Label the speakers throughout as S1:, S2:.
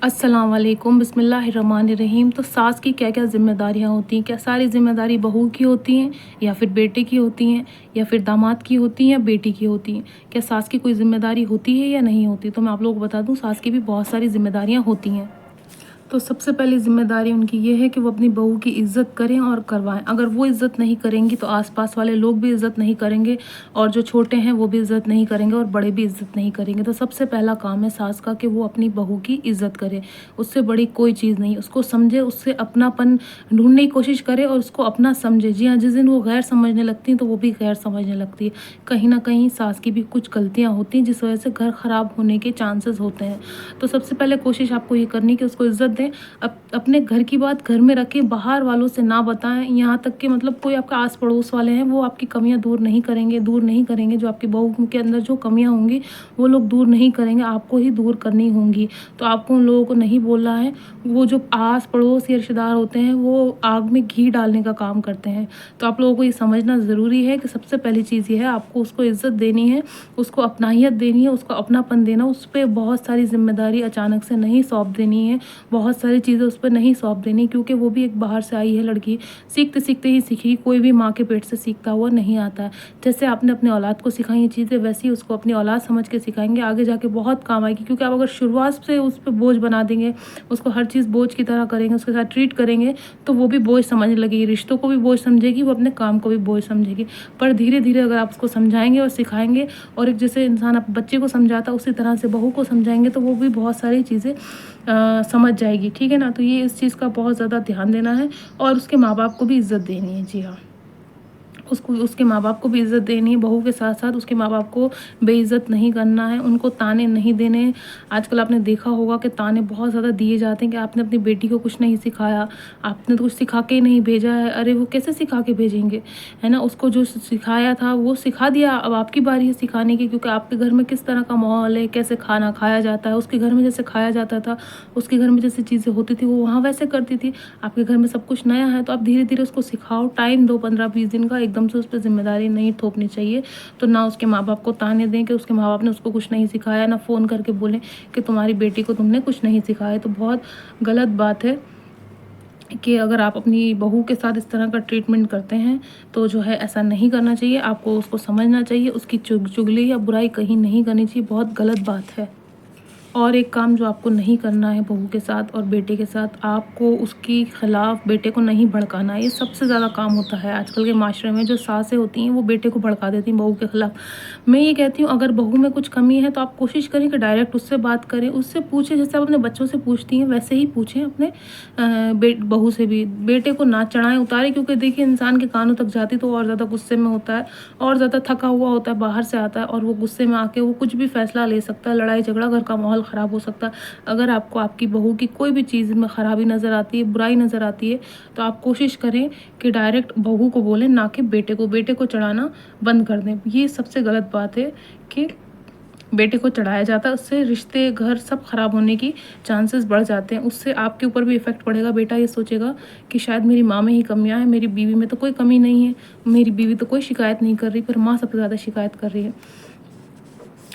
S1: अस्सलाम वालेकुम बिस्मिल्लाहिर्रहमानिर्रहीम। तो सास की क्या क्या ज़िम्मेदारियाँ होती हैं? क्या सारी ज़िम्मेदारी बहू की होती हैं या फिर बेटे की होती हैं या फिर दामाद की होती हैं या बेटी की होती हैं? क्या सास की कोई ज़िम्मेदारी होती है या नहीं होती? तो मैं आप लोगों को बता दूँ, सास की भी बहुत सारी ज़िम्मेदारियाँ होती हैं। तो सबसे पहली ज़िम्मेदारी उनकी ये है कि वो अपनी बहू की इज़्ज़त करें और करवाएं। अगर वो इज़्ज़त नहीं करेंगी तो आसपास वाले लोग भी इज़्ज़त नहीं करेंगे, और जो छोटे हैं वो भी इज़्ज़त नहीं करेंगे और बड़े भी इज़्ज़त नहीं करेंगे। तो सबसे पहला काम है सास का कि वो अपनी बहू की इज़्ज़त करे। उससे बड़ी कोई चीज़ नहीं, उसको समझे, उससे अपनापन ढूंढने की कोशिश करे और उसको अपना समझे। जी हाँ, जिस दिन वो गैर समझने लगती हैं तो वो भी गैर समझने लगती है। कहीं ना कहीं सास की भी कुछ गलतियाँ होती हैं जिस वजह से घर ख़राब होने के चांसेस होते हैं। तो सबसे पहले कोशिश आपको ये करनी है कि उसको इज़्ज़त दें। अपने घर की बात घर में रखें, बाहर वालों से ना बताएं। यहाँ तक कि मतलब कोई आपका आस पड़ोस वाले हैं, वो आपकी कमियां दूर नहीं करेंगे। जो आपकी बहू के अंदर जो कमियां होंगी वो लोग दूर नहीं करेंगे, आपको ही दूर करनी होंगी। तो आपको उन लोगों को नहीं बोलना है। वो जो आस पड़ोस या रिश्तेदार होते हैं वो आग में घी डालने का काम करते हैं। तो आप लोगों को ये समझना ज़रूरी है कि सबसे पहली चीज़ ये है, आपको उसको इज़्ज़त देनी है, उसको अपनाहियत देनी है, उसको अपनापन देना। उस पर बहुत सारी जिम्मेदारी अचानक से नहीं सौंप देनी है, बहुत सारी चीज़ें उस पर नहीं सौंप देनी, क्योंकि वो भी एक बाहर से आई है लड़की। सीखते सीखते ही सीखी, कोई भी माँ के पेट से सीखता हुआ नहीं आता है। जैसे आपने अपने औलाद को सिखाई ये चीज़ें, वैसे ही उसको अपनी औलाद समझ के सिखाएंगे, आगे जाके बहुत काम आएगी। क्योंकि आप अगर शुरुआत से उस पर बोझ बना देंगे, उसको हर चीज़ बोझ की तरह करेंगे, उसके साथ ट्रीट करेंगे, तो वो भी बोझ समझने लगेगी, रिश्तों को भी बोझ समझेगी, वो अपने काम को भी बोझ समझेगी। पर धीरे धीरे अगर आप उसको समझाएंगे और सिखाएंगे, और एक जैसे इंसान आप बच्चे को समझाता उसी तरह से बहू को समझाएंगे, तो वो भी बहुत सारी चीज़ें समझ जाएगी। ठीक है ना? तो ये इस चीज़ का बहुत ज़्यादा ध्यान देना है, और उसके माँ बाप को भी इज़्ज़त देनी है। जी हाँ, उसको उसके माँ बाप को भी इज़्ज़त देनी है। बहू के साथ साथ उसके माँ बाप को बेइज़्ज़त नहीं करना है, उनको ताने नहीं देने हैं। आजकल आपने देखा होगा कि ताने बहुत ज़्यादा दिए जाते हैं कि आपने अपनी बेटी को कुछ नहीं सिखाया, आपने तो कुछ सिखा के ही नहीं भेजा है। अरे वो कैसे सिखा के भेजेंगे, है ना? उसको जो सिखाया था वो सिखा दिया, अब आपकी बारी है सिखाने की। क्योंकि आपके घर में किस तरह का माहौल है, कैसे खाना खाया जाता है, उसके घर में जैसे खाया जाता था, उसके घर में जैसे चीज़ें होती थी वो वहाँ वैसे करती थी। आपके घर में सब कुछ नया है, तो आप धीरे धीरे उसको सिखाओ, टाइम दो 15-20 दिन का, एकदम से उस पर जिम्मेदारी नहीं थोपनी चाहिए। तो ना उसके माँ बाप को ताने दें कि उसके माँ बाप ने उसको कुछ नहीं सिखाया, ना फ़ोन करके बोलें कि तुम्हारी बेटी को तुमने कुछ नहीं सिखाया। तो बहुत गलत बात है कि अगर आप अपनी बहू के साथ इस तरह का ट्रीटमेंट करते हैं, तो जो है ऐसा नहीं करना चाहिए। आपको उसको समझना चाहिए, उसकी चुगली या बुराई कहीं नहीं करनी चाहिए, बहुत गलत बात है। और एक काम जो आपको नहीं करना है बहू के साथ और बेटे के साथ, आपको उसके खिलाफ बेटे को नहीं भड़काना है। ये सबसे ज़्यादा काम होता है आजकल के माशरे में। जो सासें होती हैं वो बेटे को भड़का देती हैं बहू के खिलाफ। मैं ये कहती हूँ, अगर बहू में कुछ कमी है तो आप कोशिश करें कि डायरेक्ट उससे बात करें, उससे पूछें। जैसे आप अपने बच्चों से पूछती हैं वैसे ही पूछें अपने बहू से भी। बेटे को ना चढ़ाएं उतारें, क्योंकि देखिए इंसान के कानों तक जाती तो और ज़्यादा गुस्से में होता है, और ज़्यादा थका हुआ होता है, बाहर से आता है, और वो गुस्से में आके वो कुछ भी फैसला ले सकता है, लड़ाई झगड़ा, घर का माहौल ख़राब हो सकता है। अगर आपको आपकी बहू की कोई भी चीज़ में ख़राबी नज़र आती है, बुराई नज़र आती है, तो आप कोशिश करें कि डायरेक्ट बहू को बोलें, ना कि बेटे को चढ़ाना बंद कर दें। ये सबसे गलत बात है कि बेटे को चढ़ाया जाता है, उससे रिश्ते, घर सब ख़राब होने की चांसेस बढ़ जाते हैं। उससे आपके ऊपर भी इफ़ेक्ट पड़ेगा। बेटा ये सोचेगा कि शायद मेरी माँ में ही कमियां हैं, मेरी बीवी में तो कोई कमी नहीं है, मेरी बीवी तो कोई शिकायत नहीं कर रही, पर माँ सबसे ज़्यादा शिकायत कर रही है।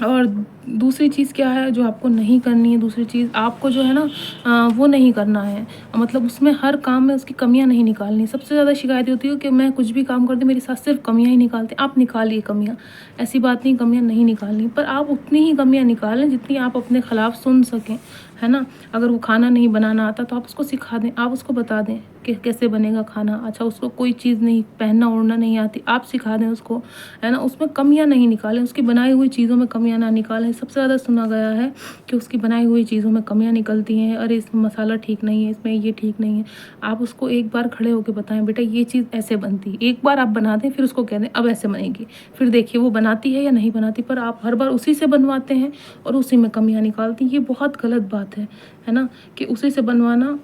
S1: और दूसरी चीज़ क्या है जो आपको नहीं करनी है, दूसरी चीज़ आपको जो है ना, वो नहीं करना है, मतलब उसमें हर काम में उसकी कमियां नहीं निकालनी। सबसे ज़्यादा शिकायत होती है कि मैं कुछ भी काम करती मेरी सास सिर्फ कमियां ही निकालती। आप निकालिए कमियां, ऐसी बात नहीं कमियां नहीं निकालनी, पर आप उतनी ही कमियां निकालें जितनी आप अपने खिलाफ सुन सकें, है ना? अगर वो खाना नहीं बनाना आता तो आप उसको सिखा दें, आप उसको बता दें कि कैसे बनेगा खाना। अच्छा, उसको कोई चीज़ नहीं, पहनना ओढ़ना नहीं आती, आप सिखा दें उसको, है ना? उसमें कमियां नहीं निकालें, उसकी बनाई हुई चीज़ों में कमियां ना निकालें। सबसे ज़्यादा सुना गया है कि उसकी बनाई हुई चीज़ों में कमियां निकलती हैं, अरे इसमें मसाला ठीक नहीं है, इसमें ये ठीक नहीं है। आप उसको एक बार खड़े होकर बताएं, बेटा ये चीज़ ऐसे बनती है। एक बार आप बना दें, फिर उसको कह दें अब ऐसे बनेगी, फिर देखिए वो बनाती है या नहीं बनाती। पर आप हर बार उसी से बनवाते हैं और उसी में कमियां निकालती हैं। ये बहुत गलत बात है ना? कि उसी से बनवाना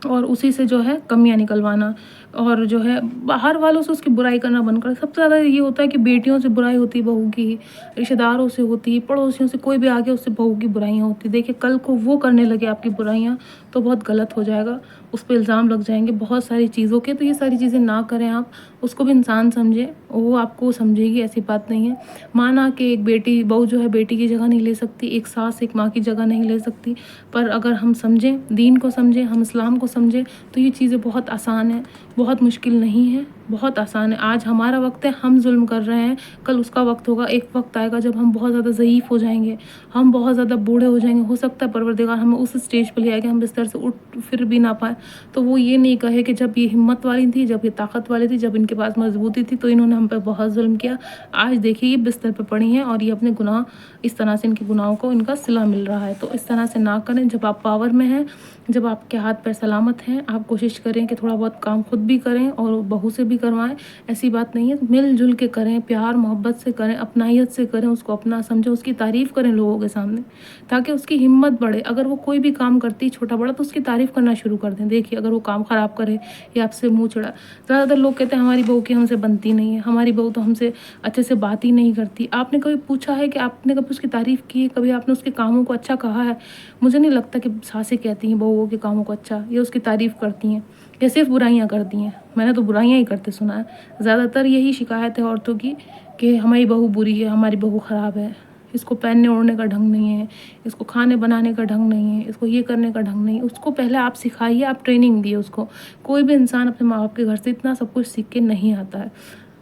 S1: और उसी से जो है कमियां निकलवाना। और जो है बाहर वालों से उसकी बुराई करना बंद करें। सबसे ज़्यादा ये होता है कि बेटियों से बुराई होती है बहू की, रिश्तेदारों से होती है, पड़ोसियों से, कोई भी आ गया उससे बहू की बुराइयाँ होती है। देखिए कल को वो करने लगे आपकी बुराइयाँ तो बहुत गलत हो जाएगा, उस पे इल्ज़ाम लग जाएंगे बहुत सारी चीज़ों के। तो ये सारी चीज़ें ना करें आप, उसको भी इंसान समझें, वो आपको समझेगी, ऐसी बात नहीं है। माना कि एक बेटी बहू जो है बेटी की जगह नहीं ले सकती, एक सास एक माँ की जगह नहीं ले सकती, पर अगर हम समझें, दीन को समझें, हम इस्लाम को समझें तो ये चीज़ें बहुत आसान है, बहुत मुश्किल नहीं है, बहुत आसान है। आज हमारा वक्त है, हम जुल्म कर रहे हैं, कल उसका वक्त होगा। एक वक्त आएगा जब हम बहुत ज़्यादा ज़ईफ़ हो जाएंगे, हम बहुत ज़्यादा बूढ़े हो जाएंगे। हो सकता है परवरदिगार हमें उस स्टेज पर ले आए कि हम बिस्तर से उठ फिर भी ना पाएँ, तो वो ये नहीं कहे कि जब ये हिम्मत वाली थी, जब ये ताकत वाली थी, जब इनके पास मजबूती थी तो इन्होंने हम पे बहुत जुल्म किया। आज देखिए ये बिस्तर पे पड़ी हैं और ये अपने गुनाह, इस तरह से इनके गुनाहों को इनका सिला मिल रहा है। तो इस तरह से ना करें। जब आप पावर में हैं, जब आपके हाथ पैर सलामत हैं, आप कोशिश करें कि थोड़ा बहुत काम खुद भी करें और बहू से भी करवाएं। ऐसी बात नहीं है, मिलजुल के करें, प्यार मोहब्बत से करें, अपनाहियत से करें, उसको अपना समझें, उसकी तारीफ़ करें लोगों के सामने, ताकि उसकी हिम्मत बढ़े। अगर वो कोई भी काम करती है छोटा बड़ा तो उसकी तारीफ़ करना शुरू कर दें। देखिए अगर वो काम ख़राब करे या आपसे मुँह चढ़ा, ज़्यादातर लोग कहते हैं हमारी बहू की हमसे बनती नहीं है, हमारी बहू तो हमसे अच्छे से बात ही नहीं करती। आपने कभी पूछा है कि आपने कभी उसकी तारीफ़ की है, कभी आपने उसके कामों को अच्छा कहा है? मुझे नहीं लगता कि सासें कहती हैं बहुओं के कामों को अच्छा, या उसकी तारीफ़ करती हैं, या सिर्फ बुराइयाँ करती हैं। मैंने तो बुराइयाँ ही करते सुना है। ज़्यादातर यही शिकायत है औरतों की कि हमारी बहू बुरी है, हमारी बहू ख़राब है, इसको पहनने ओढ़ने का ढंग नहीं है, इसको खाने बनाने का ढंग नहीं है, इसको ये करने का ढंग नहीं है। उसको पहले आप सिखाइए, आप ट्रेनिंग दिए उसको। कोई भी इंसान अपने माँ बाप के घर से इतना सब कुछ सीख के नहीं आता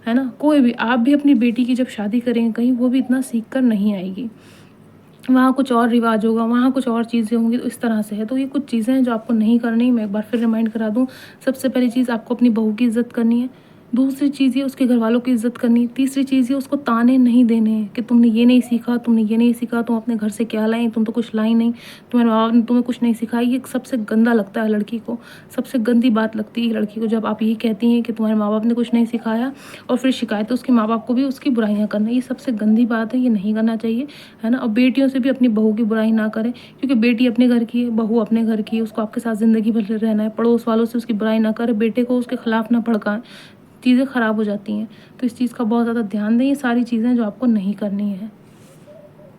S1: है ना? कोई भी, आप भी अपनी बेटी की जब शादी करेंगे कहीं, वो भी इतना सीख कर नहीं आएगी। वहाँ कुछ और रिवाज होगा, वहाँ कुछ और चीज़ें होंगी, तो इस तरह से है। तो ये कुछ चीज़ें हैं जो आपको नहीं करनी। मैं एक बार फिर रिमाइंड करा दूँ, सबसे पहली चीज़ आपको अपनी बहू की इज़्ज़त करनी है। दूसरी चीज़ ये उसके घरवालों की इज़्ज़त करनी है। तीसरी चीज़ ये उसको ताने नहीं देने हैं कि तुमने ये नहीं सीखा, तुमने ये नहीं सीखा, तुम अपने घर से क्या लाई, तुम तो कुछ लाई नहीं, तुम्हारे माँ बाप ने तुम्हें कुछ नहीं सिखाया। ये सबसे गंदा लगता है लड़की को, सबसे गंदी बात लगती है लड़की को जब आप ये कहती हैं कि तुम्हारे माँ बाप ने कुछ नहीं सिखाया, और फिर शिकायत उसके माँ बाप को भी उसकी बुराइयाँ करना। ये सबसे गंदी बात है, ये नहीं करना चाहिए, है ना? और बेटियों से भी अपनी बहू की बुराई ना करें, क्योंकि बेटी अपने घर की है, बहू अपने घर की है, उसको आपके साथ ज़िंदगी भर रहना है। पड़ोस वालों से उसकी बुराई ना करें, बेटे को उसके खिलाफ ना भड़काएं, चीज़ें ख़राब हो जाती हैं। तो इस चीज़ का बहुत ज़्यादा ध्यान दें। ये सारी चीज़ें जो आपको नहीं करनी है।